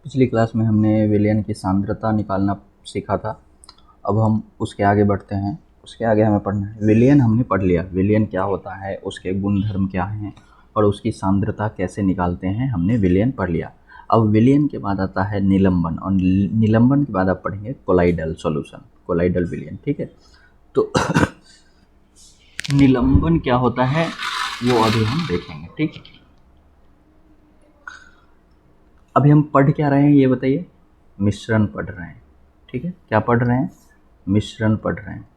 पिछली क्लास में हमने विलयन की सांद्रता निकालना सीखा था। अब हम उसके आगे बढ़ते हैं। उसके आगे हमें पढ़ना है विलयन। हमने पढ़ लिया विलयन क्या होता है, उसके गुणधर्म क्या हैं और उसकी सांद्रता कैसे निकालते हैं, हमने विलयन पढ़ लिया। अब विलयन के बाद आता है निलंबन, और निलंबन के बाद आप पढ़ेंगे कोलाइडल सॉल्यूशन, कोलाइडल विलयन। ठीक है, तो निलंबन क्या होता है वो अभी हम देखेंगे। ठीक, अभी हम पढ़ क्या रहे हैं ये बताइए। मिश्रण पढ़ रहे हैं। ठीक है, क्या पढ़ रहे हैं? मिश्रण पढ़ रहे हैं।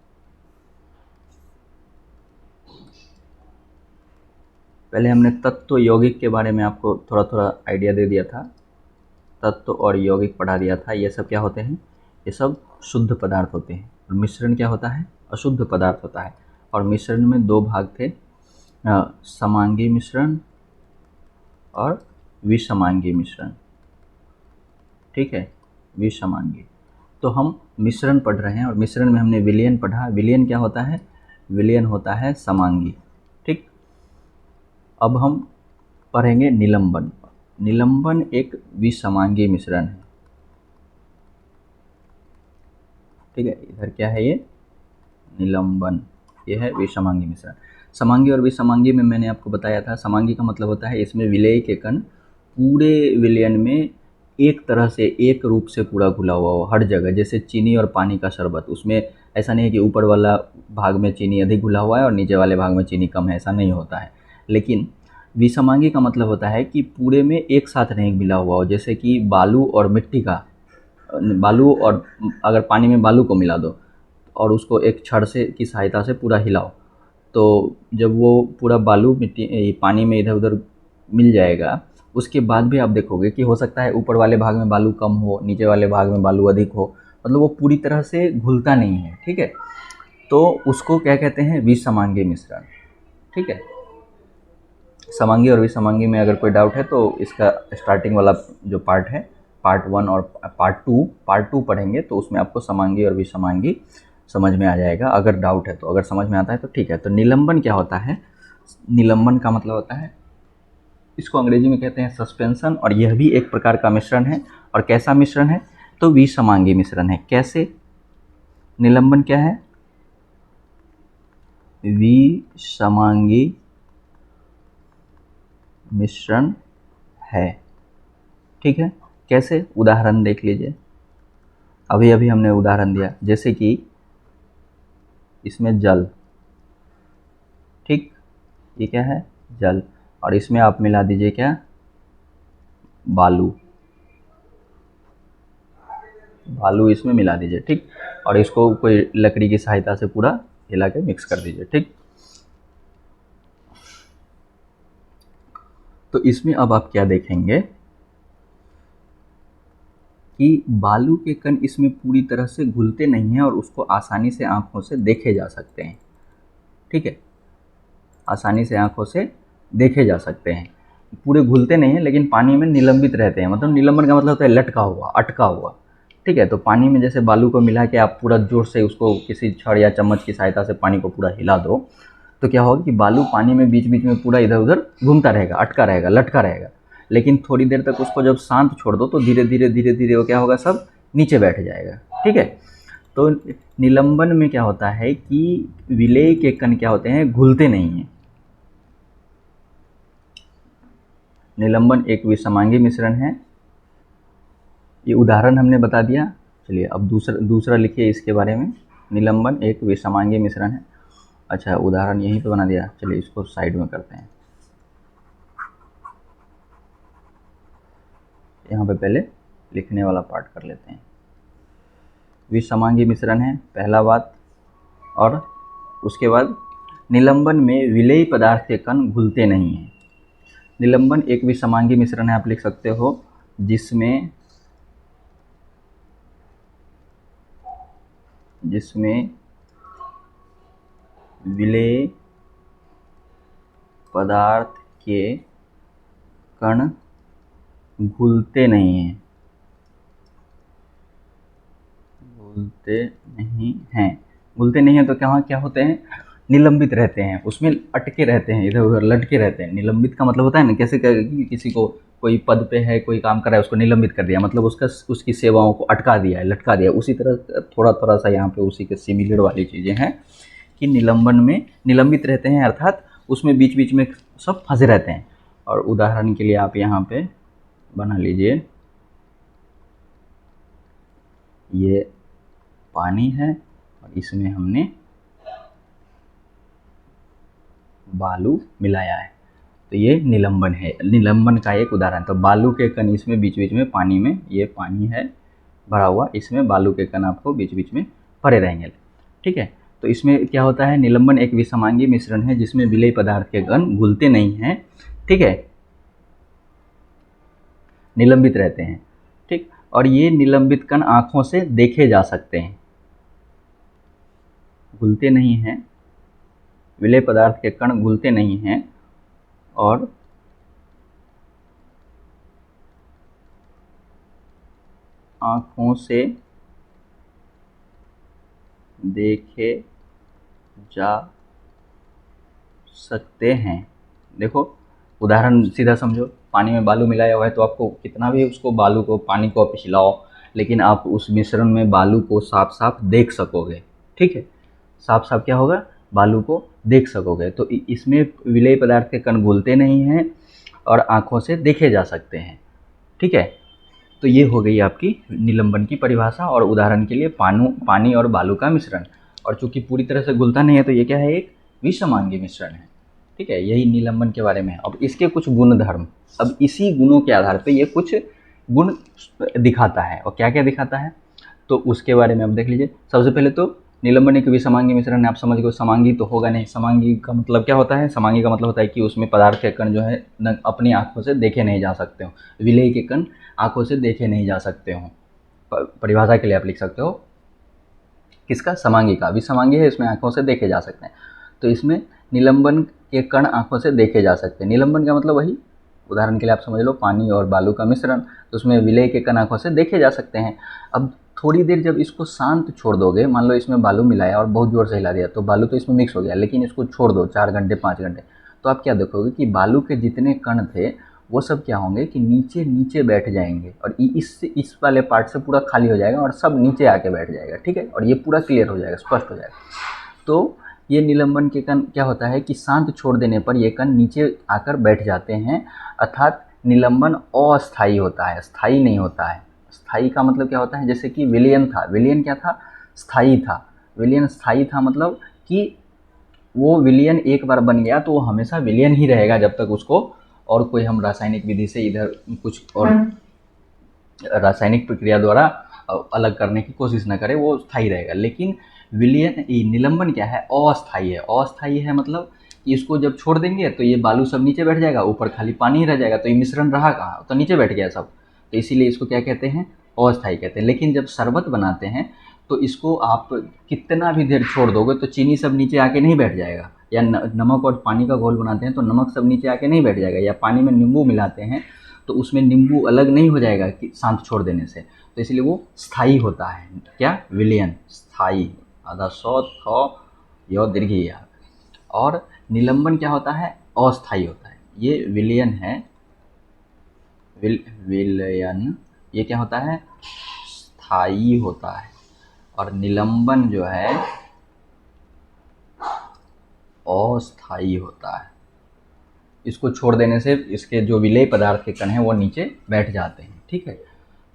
पहले हमने तत्व यौगिक के बारे में आपको थोड़ा थोड़ा आइडिया दे दिया था। तत्व और यौगिक पढ़ा दिया था। ये सब क्या होते हैं? ये सब शुद्ध पदार्थ होते हैं। और मिश्रण क्या होता है? अशुद्ध पदार्थ होता है। और मिश्रण में दो भाग थे, समांगी मिश्रण और विषमांगी मिश्रण। ठीक है, विषमांगी। तो हम मिश्रण पढ़ रहे हैं और मिश्रण में हमने विलयन पढ़ा। विलयन क्या होता है? विलयन होता है समांगी। ठीक, अब हम पढ़ेंगे निलंबन। निलंबन एक विषमांगी मिश्रण है। ठीक है, इधर क्या है? ये निलंबन, ये है विषमांगी मिश्रण। समांगी और विषमांगी में मैंने आपको बताया था, समांगी का मतलब होता है इसमें विलेय के कण पूरे विलयन में एक तरह से, एक रूप से पूरा घुला हुआ हो हर जगह। जैसे चीनी और पानी का शरबत, उसमें ऐसा नहीं है कि ऊपर वाला भाग में चीनी अधिक घुला हुआ है और नीचे वाले भाग में चीनी कम है, ऐसा नहीं होता है। लेकिन विषमांगी का मतलब होता है कि पूरे में एक साथ नहीं मिला हुआ हो। जैसे कि बालू और मिट्टी का, बालू और अगर पानी में बालू को मिला दो और उसको एक छड़ से की सहायता से पूरा हिलाओ, तो जब वो पूरा बालू मिट्टी पानी में इधर उधर मिल जाएगा, उसके बाद भी आप देखोगे कि हो सकता है ऊपर वाले भाग में बालू कम हो, नीचे वाले भाग में बालू अधिक हो, मतलब वो पूरी तरह से घुलता नहीं है। ठीक है, तो उसको क्या कहते हैं? विषमांगी मिश्रण। ठीक है, समांगी और विषमांगी में अगर कोई डाउट है तो इसका स्टार्टिंग वाला जो पार्ट है, पार्ट 1 और पार्ट टू पढ़ेंगे तो उसमें आपको समांगी और विषमांगी समझ में आ जाएगा। अगर डाउट है तो, अगर समझ में आता है तो ठीक है। तो निलंबन क्या होता है? निलंबन का मतलब होता है, इसको अंग्रेजी में कहते हैं सस्पेंशन, और यह भी एक प्रकार का मिश्रण है। और कैसा मिश्रण है? तो विषमांगी मिश्रण है। कैसे? निलंबन क्या है? विषमांगी मिश्रण है। ठीक है, कैसे? उदाहरण देख लीजिए। अभी अभी हमने उदाहरण दिया, जैसे कि इसमें जल। ठीक, ये क्या है? जल। और इसमें आप मिला दीजिए क्या? बालू। बालू इसमें मिला दीजिए। ठीक, और इसको कोई लकड़ी की सहायता से पूरा हिला के मिक्स कर दीजिए। ठीक, तो इसमें अब आप क्या देखेंगे कि बालू के कण इसमें पूरी तरह से घुलते नहीं हैं और उसको आसानी से आंखों से देखे जा सकते हैं। ठीक है, आसानी से आंखों से देखे जा सकते हैं। पूरे घुलते नहीं हैं लेकिन पानी में निलंबित रहते हैं। मतलब निलंबन का मतलब होता है लटका हुआ, अटका हुआ। ठीक है, तो पानी में जैसे बालू को मिला के आप पूरा जोर से उसको किसी छड़ या चम्मच की सहायता से पानी को पूरा हिला दो, तो क्या होगा कि बालू पानी में बीच बीच में पूरा इधर उधर घूमता रहेगा, अटका रहेगा, लटका रहेगा। लेकिन थोड़ी देर तक उसको जब शांत छोड़ दो तो धीरे धीरे धीरे धीरे वो क्या होगा, सब नीचे बैठ जाएगा। ठीक है, तो निलंबन में क्या होता है कि विलेय के कण क्या होते हैं? घुलते नहीं हैं। निलंबन एक विषमांगी मिश्रण है। ये उदाहरण हमने बता दिया। चलिए अब दूसरा लिखिए इसके बारे में। निलंबन एक विषमांगी मिश्रण है। अच्छा, उदाहरण यहीं पे बना दिया। चलिए इसको साइड में करते हैं। यहाँ पे पहले लिखने वाला पार्ट कर लेते हैं। विषमांगी मिश्रण है पहला बात, और उसके बाद निलंबन में विलेय पदार्थ के कण घुलते नहीं हैं। निलंबन एक विषमांगी मिश्रण है, आप लिख सकते हो, जिसमें विलेय पदार्थ के कण घुलते नहीं हैं। घुलते नहीं हैं तो क्या क्या होते हैं? निलंबित रहते हैं, उसमें अटके रहते हैं, इधर उधर लटके रहते हैं। निलंबित का मतलब होता है ना, कैसे कि किसी को कोई पद पे है, कोई काम कर रहा है, उसको निलंबित कर दिया, मतलब उसकी सेवाओं को अटका दिया है, लटका दिया। उसी तरह थोड़ा थोड़ा सा यहाँ पे उसी के सिमिलर वाली चीज़ें हैं कि निलंबन में निलंबित रहते हैं, अर्थात उसमें बीच बीच में सब फंसे रहते हैं। और उदाहरण के लिए आप यहाँ पे बना लीजिए, ये पानी है और इसमें हमने बालू मिलाया है, तो ये निलंबन है। निलंबन का एक उदाहरण, तो बालू के कण इसमें बीच बीच में पानी में, ये पानी है भरा हुआ, इसमें बालू के कण आपको बीच बीच में पड़े रहेंगे। ठीक है, तो इसमें क्या होता है, निलंबन एक विषमांगी मिश्रण है जिसमें विलेय पदार्थ के कण घुलते नहीं हैं, ठीक है, निलंबित रहते हैं। ठीक, और ये निलंबित कण आंखों से देखे जा सकते हैं, घुलते नहीं हैं, विलेय पदार्थ के कण घुलते नहीं हैं और आंखों से देखे जा सकते हैं। देखो उदाहरण सीधा समझो, पानी में बालू मिलाया हुआ है, तो आपको कितना भी उसको बालू को पानी को आप हिलाओ, लेकिन आप उस मिश्रण में बालू को साफ साफ देख सकोगे। ठीक है, साफ साफ क्या होगा, बालू को देख सकोगे। तो इसमें विलेय पदार्थ के कण घुलते नहीं हैं और आँखों से देखे जा सकते हैं। ठीक है, तो ये हो गई आपकी निलंबन की परिभाषा। और उदाहरण के लिए पानी और बालू का मिश्रण, और चूंकि पूरी तरह से घुलता नहीं है तो ये क्या है, एक विषमांगी मिश्रण है। ठीक है, यही निलंबन के बारे में है। अब इसके कुछ गुण धर्म, अब इसी गुणों के आधार पे ये कुछ गुण दिखाता है। और क्या क्या दिखाता है, तो उसके बारे में आप देख लीजिए। सबसे पहले तो निलंबन एक विषमांगी मिश्रण है, आप समझ गए, समांगी तो होगा नहीं। समांगी का मतलब क्या होता है, समांगी का मतलब होता है कि उसमें पदार्थ के कण जो है न अपनी आंखों से देखे नहीं जा सकते हो, विलेय के कण आंखों से देखे नहीं जा सकते हो। परिभाषा के लिए आप लिख सकते हो किसका, समांगी का। विषमांगी है, इसमें आंखों से देखे जा सकते हैं। तो इसमें निलंबन के कण आंखों से देखे जा सकते हैं। निलंबन का मतलब वही, उदाहरण के लिए आप समझ लो, पानी और बालू का मिश्रण, तो उसमें विलेय के कण आंखों से देखे जा सकते हैं। अब थोड़ी देर जब इसको शांत छोड़ दोगे, मान लो इसमें बालू मिलाया और बहुत ज़ोर से हिला दिया, तो बालू तो इसमें मिक्स हो गया, लेकिन इसको छोड़ दो 4 घंटे 5 घंटे, तो आप क्या देखोगे कि बालू के जितने कण थे वो सब क्या होंगे कि नीचे नीचे बैठ जाएंगे, और इस वाले पार्ट से पूरा खाली हो जाएगा और सब नीचे आके बैठ जाएगा। ठीक है, और ये पूरा क्लियर हो जाएगा, स्पष्ट हो जाएगा। तो ये निलंबन के कण क्या होता है कि शांत छोड़ देने पर ये कण नीचे आकर बैठ जाते हैं, अर्थात निलंबन अस्थायी होता है, स्थायी नहीं होता है। स्थायी का मतलब क्या होता है, जैसे कि विलयन था, विलयन क्या था, स्थायी था। विलयन स्थायी था मतलब कि वो विलयन एक बार बन गया तो वो हमेशा विलयन ही रहेगा, जब तक उसको और कोई हम रासायनिक विधि से इधर कुछ और रासायनिक प्रक्रिया द्वारा अलग करने की कोशिश न करे, वो स्थायी रहेगा। लेकिन विलयन निलंबन क्या है, अस्थायी है। अस्थायी है मतलब कि इसको जब छोड़ देंगे तो ये बालू सब नीचे बैठ जाएगा, ऊपर खाली पानी ही रह जाएगा, तो ये मिश्रण रहा कहाँ, तो नीचे बैठ गया सब। तो इसीलिए इसको क्या कहते हैं, अस्थायी कहते हैं। लेकिन जब शरबत बनाते हैं तो इसको आप कितना भी देर छोड़ दोगे तो चीनी सब नीचे आके नहीं बैठ जाएगा, या नमक और पानी का घोल बनाते हैं तो नमक सब नीचे आके नहीं बैठ जाएगा, या पानी में नींबू मिलाते हैं तो उसमें नींबू अलग नहीं हो जाएगा कि शांत छोड़ देने से। तो इसलिए वो स्थायी होता है। क्या, विलयन, स्थायी, आधा सौ थ यो दीर्घ या। और निलंबन क्या होता है, अस्थायी होता है। ये विलयन है, विलयन ये क्या होता है, स्थायी होता है। और निलंबन जो है अस्थायी होता है। इसको छोड़ देने से इसके जो विलेय पदार्थ के कण हैं वो नीचे बैठ जाते हैं। ठीक है,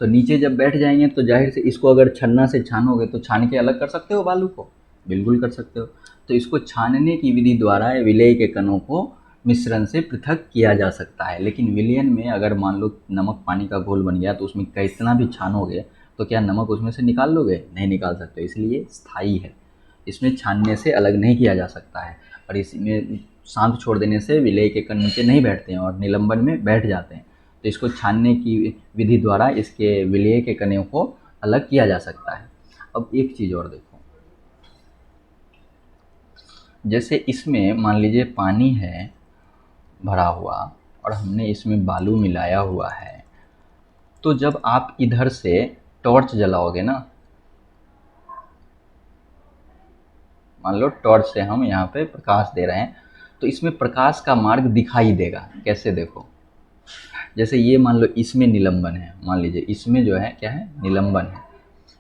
तो नीचे जब बैठ जाएंगे तो जाहिर से इसको अगर छन्ना से छानोगे तो छान के अलग कर सकते हो बालू को, बिल्कुल कर सकते हो। तो इसको छानने की विधि द्वारा विलेय के कणों को मिश्रण से पृथक किया जा सकता है। लेकिन विलयन में अगर मान लो नमक पानी का घोल बन गया तो उसमें कितना भी छानोगे तो क्या नमक उसमें से निकाल लोगे, नहीं निकाल सकते, इसलिए स्थायी है। इसमें छानने से अलग नहीं किया जा सकता है। और इसमें शांत छोड़ देने से विलेय के कण नीचे नहीं बैठते हैं और निलंबन में बैठ जाते हैं। तो इसको छानने की विधि द्वारा इसके विलेय के कणों को अलग किया जा सकता है। अब एक चीज़ और देखो, जैसे इसमें मान लीजिए पानी है भरा हुआ और हमने इसमें बालू मिलाया हुआ है, तो जब आप इधर से टॉर्च जलाओगे ना, मान लो टॉर्च से हम यहाँ पे प्रकाश दे रहे हैं, तो इसमें प्रकाश का मार्ग दिखाई देगा। कैसे, देखो, जैसे ये मान लो इसमें निलंबन है, मान लीजिए इसमें जो है क्या है, निलंबन है,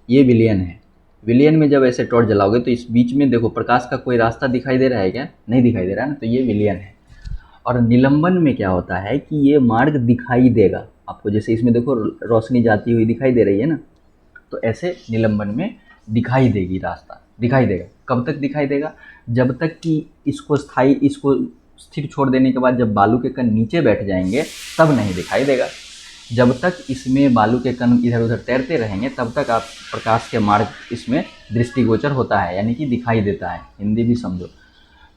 ये विलयन है। विलयन में जब ऐसे टॉर्च जलाओगे तो इस बीच में देखो प्रकाश का कोई रास्ता दिखाई दे रहा है क्या? नहीं दिखाई दे रहा है ना, तो ये विलयन है। और निलंबन में क्या होता है कि ये मार्ग दिखाई देगा आपको, जैसे इसमें देखो रोशनी जाती हुई दिखाई दे रही है ना, तो ऐसे निलंबन में दिखाई देगी, रास्ता दिखाई देगा। कब तक दिखाई देगा? जब तक कि इसको स्थिर छोड़ देने के बाद जब बालू के कण नीचे बैठ जाएंगे तब नहीं दिखाई देगा। जब तक इसमें बालू के कण इधर उधर तैरते रहेंगे तब तक आप प्रकाश के मार्ग इसमें दृष्टिगोचर होता है, यानी कि दिखाई देता है। हिंदी भी समझो।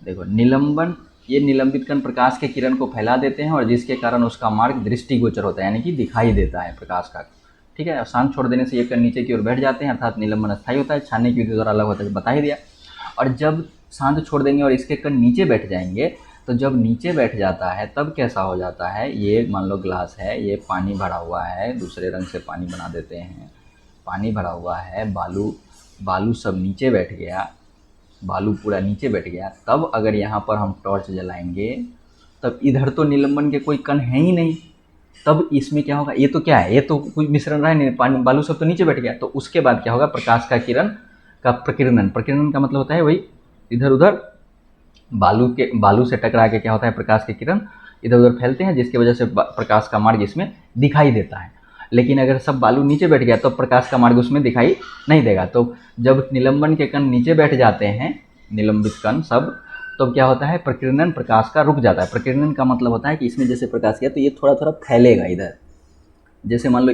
देखो निलंबन, ये निलंबित कण प्रकाश के किरण को फैला देते हैं और जिसके कारण उसका मार्ग दृष्टिगोचर होता है, यानी कि दिखाई देता है प्रकाश का। ठीक है, शांत छोड़ देने से ये कण नीचे की ओर बैठ जाते हैं, अर्थात निलंबन अस्थायी होता है। छानने की विधि द्वारा अलग होता है, बता ही दिया। और जब शांत छोड़ देंगे और इसके कण नीचे बैठ जाएंगे, तो जब नीचे बैठ जाता है तब कैसा हो जाता है, ये मान लो ग्लास है, ये पानी भरा हुआ है, दूसरे रंग से पानी बना देते हैं, पानी भरा हुआ है, बालू सब नीचे बैठ गया, बालू पूरा नीचे बैठ गया। तब अगर यहाँ पर हम टॉर्च जलाएंगे तब इधर तो निलंबन के कोई कण है ही नहीं, तब इसमें क्या होगा, ये तो क्या है, ये तो कोई मिश्रण रहा नहीं, पानी बालू सब तो नीचे बैठ गया। तो उसके बाद क्या होगा, प्रकाश का किरण का प्रकीर्णन। प्रकीर्णन का मतलब होता है वही इधर उधर बालू से टकरा के क्या होता है, प्रकाश के किरण इधर उधर फैलते हैं, जिसकी वजह से प्रकाश का मार्ग इसमें दिखाई देता है। लेकिन अगर सब बालू नीचे बैठ गया तो प्रकाश का मार्ग उसमें दिखाई नहीं देगा। तो जब निलंबन के कण नीचे बैठ जाते हैं, निलंबित कण सब, तो क्या होता है, प्रकीर्णन, प्रकाश का रुक जाता है। प्रकीर्णन का मतलब होता है कि इसमें जैसे प्रकाश गया तो ये थोड़ा थोड़ा फैलेगा इधर। जैसे मान लो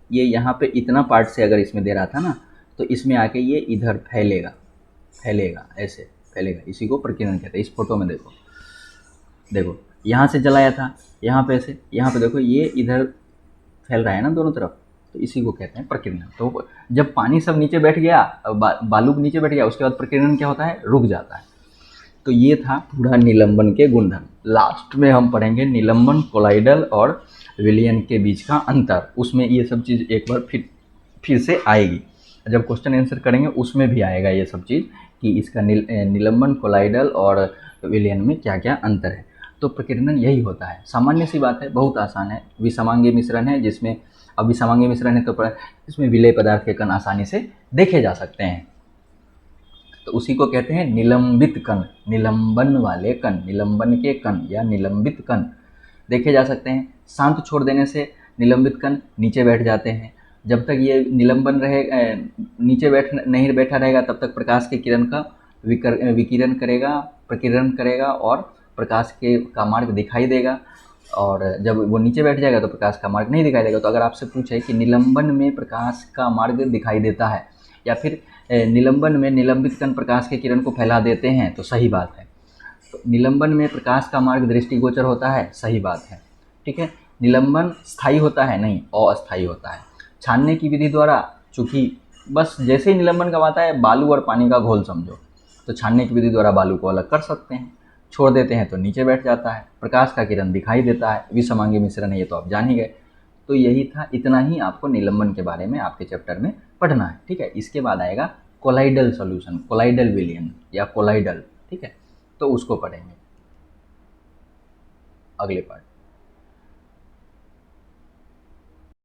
ये यहाँ पे इतना पार्ट से अगर इसमें दे रहा था ना, तो इसमें आके ये इधर फैलेगा, ऐसे फैलेगा। इसी को प्रकीर्णन कहते हैं। इस फोटो में देखो यहाँ से जलाया था, यहाँ पे ऐसे, यहाँ पे देखो ये इधर फैल रहा है ना दोनों तरफ, तो इसी को कहते हैं प्रकीर्णन। तो जब पानी सब नीचे बैठ गया, बालू नीचे बैठ गया, उसके बाद प्रकीर्णन क्या होता है, रुक जाता है। तो ये था पूरा निलंबन के गुणधर्म। लास्ट में हम पढ़ेंगे निलंबन, कोलाइडल और विलयन के बीच का अंतर। उसमें ये सब चीज़ एक बार फिर से आएगी, जब क्वेश्चन आंसर करेंगे उसमें भी आएगा ये सब चीज़ कि इसका निलंबन, कोलाइडल और विलयन में क्या क्या अंतर है। तो प्रकीर्णन यही होता है, सामान्य सी बात है, बहुत आसान है। विषमांगी मिश्रण है, जिसमें अब विषमांगी मिश्रण है तो इसमें विलेय पदार्थ के कण आसानी से देखे जा सकते हैं, तो उसी को कहते हैं निलंबित कण। निलंबन वाले कण, निलंबन के कण या निलंबित कण देखे जा सकते हैं। शांत छोड़ देने से निलंबित कण नीचे बैठ जाते हैं। जब तक ये निलंबन रहे, नीचे नहीं बैठा रहेगा, तब तक प्रकाश के किरण का विकिरण करेगा, प्रकीर्णन करेगा और प्रकाश का मार्ग दिखाई देगा। और जब वो नीचे बैठ जाएगा तो प्रकाश का मार्ग नहीं दिखाई देगा। तो अगर आपसे पूछे कि निलंबन में प्रकाश का मार्ग दिखाई देता है या फिर निलंबन में निलंबित कण प्रकाश के किरण को फैला देते हैं, तो सही बात है। तो निलंबन में प्रकाश का मार्ग दृष्टिगोचर होता है, सही बात है। ठीक है, निलंबन स्थायी होता है, नहीं, अस्थायी होता है। छानने की विधि द्वारा, चूँकि बस जैसे ही निलंबन का आता है, बालू और पानी का घोल समझो, तो छानने की विधि द्वारा बालू को अलग कर सकते हैं। छोड़ देते हैं तो नीचे बैठ जाता है, प्रकाश का किरण दिखाई देता है। विषमांगी मिश्रण है, ये तो आप जान ही गए। तो यही था, इतना ही आपको निलंबन के बारे में आपके चैप्टर में पढ़ना है। ठीक है, इसके बाद आएगा कोलाइडल सॉल्यूशन, कोलाइडल विलयन या कोलाइडल। ठीक है, तो उसको पढ़ेंगे अगले पार्ट।